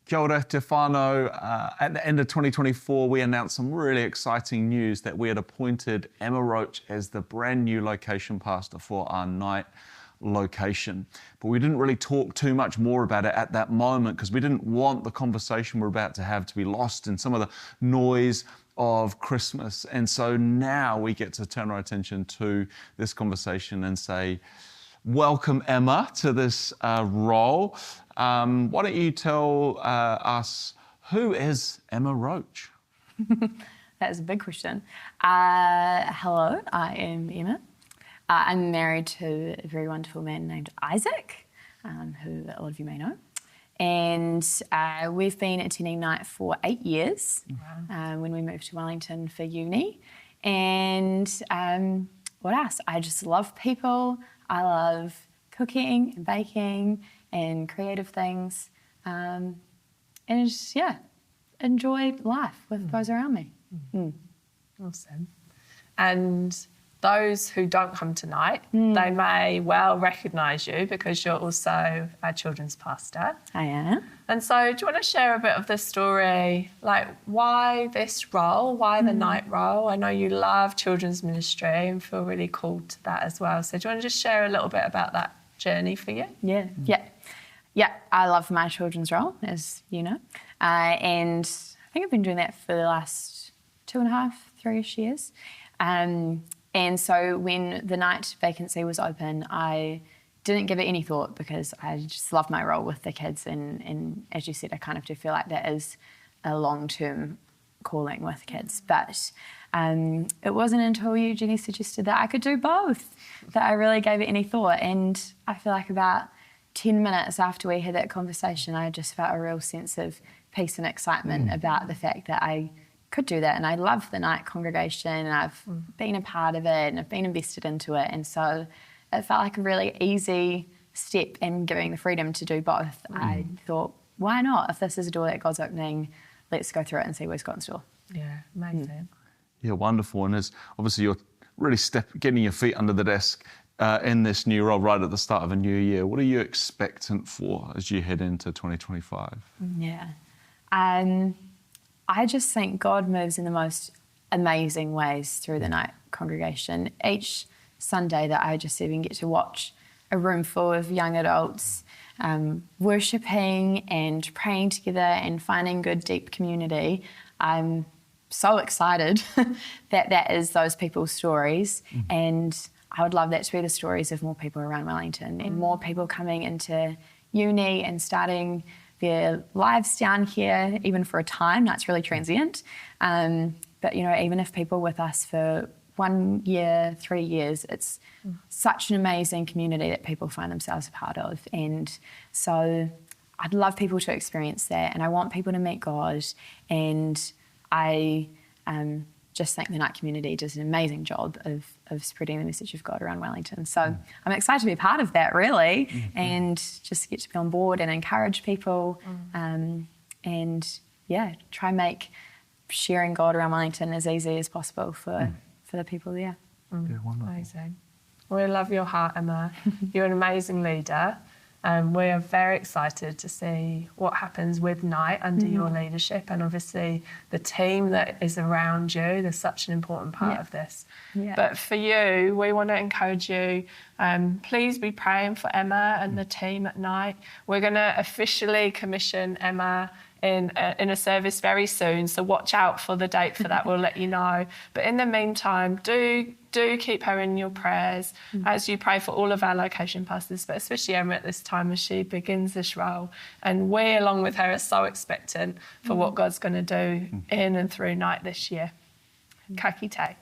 Kia ora, te whānau. At the end of 2024, we announced some really exciting news that we had appointed Emma Roche as the brand new location pastor for our night location. But we didn't really talk too much more about it at that moment because we didn't want the conversation we're about to have to be lost in some of the noise of Christmas. And so now we get to turn our attention to this conversation and say, welcome, Emma, to this role. Why don't you tell us, who is Emma Roche? That is a big question. Hello, I am Emma. I'm married to a very wonderful man named Isaac, who a lot of you may know. And we've been attending Night for 8 years. Wow. When we moved to Wellington for uni. And what else? I just love people. I love cooking and baking and creative things. And just, enjoy life with those around me. Awesome. And those who don't come tonight, they may well recognise you because you're also our children's pastor. I am. And so do you want to share a bit of the story, like why this role, why the night role? I know you love children's ministry and feel really called to that as well. So do you want to just share a little bit about that journey for you? Yeah, I love my children's role, as you know. And I think I've been doing that for the last 2.5, 3-ish years. And so when the night vacancy was open, I didn't give it any thought because I just love my role with the kids. And as you said, I kind of do feel like that is a long-term calling with kids. But it wasn't until you, Jenny, suggested that I could do both that I really gave it any thought. And I feel like about 10 minutes after we had that conversation, I just felt a real sense of peace and excitement about the fact that I could do that. And I love the night congregation and I've been a part of it and I've been invested into it. And so it felt like a really easy step in giving the freedom to do both. I thought, why not? If this is a door that God's opening, let's go through it and see where it's got in store. Yeah, amazing. Yeah, wonderful. And as obviously you're really getting your feet under the desk in this new role right at the start of a new year. What are you expectant for as you head into 2025? Yeah. I just think God moves in the most amazing ways through the night congregation. Each Sunday that I just even get to watch a room full of young adults worshipping and praying together and finding good, deep community, I'm so excited that is those people's stories. And I would love that to be the stories of more people around Wellington and more people coming into uni and starting their lives down here, even for a time. That's really transient. But, you know, even if people with us for 1 year, 3 years, it's such an amazing community that people find themselves a part of. And so I'd love people to experience that. And I want people to meet God. And I just think the night community does an amazing job of spreading the message of God around Wellington. So I'm excited to be a part of that, really, and just get to be on board and encourage people and, try and make sharing God around Wellington as easy as possible for the people there. Yeah, wonderful. Amazing. We love your heart, Emma. You're an amazing leader. We are very excited to see what happens with Night under your leadership, and obviously the team that is around you. There's such an important part of this. Yeah. But for you, we want to encourage you, please be praying for Emma and the team at Night. We're going to officially commission Emma in a service very soon, so watch out for the date for that. We'll let you know. But in the meantime, do keep her in your prayers as you pray for all of our location pastors, but especially Emma at this time as she begins this role. And we, along with her, are so expectant for what God's going to do in and through Night this year. Ka kite.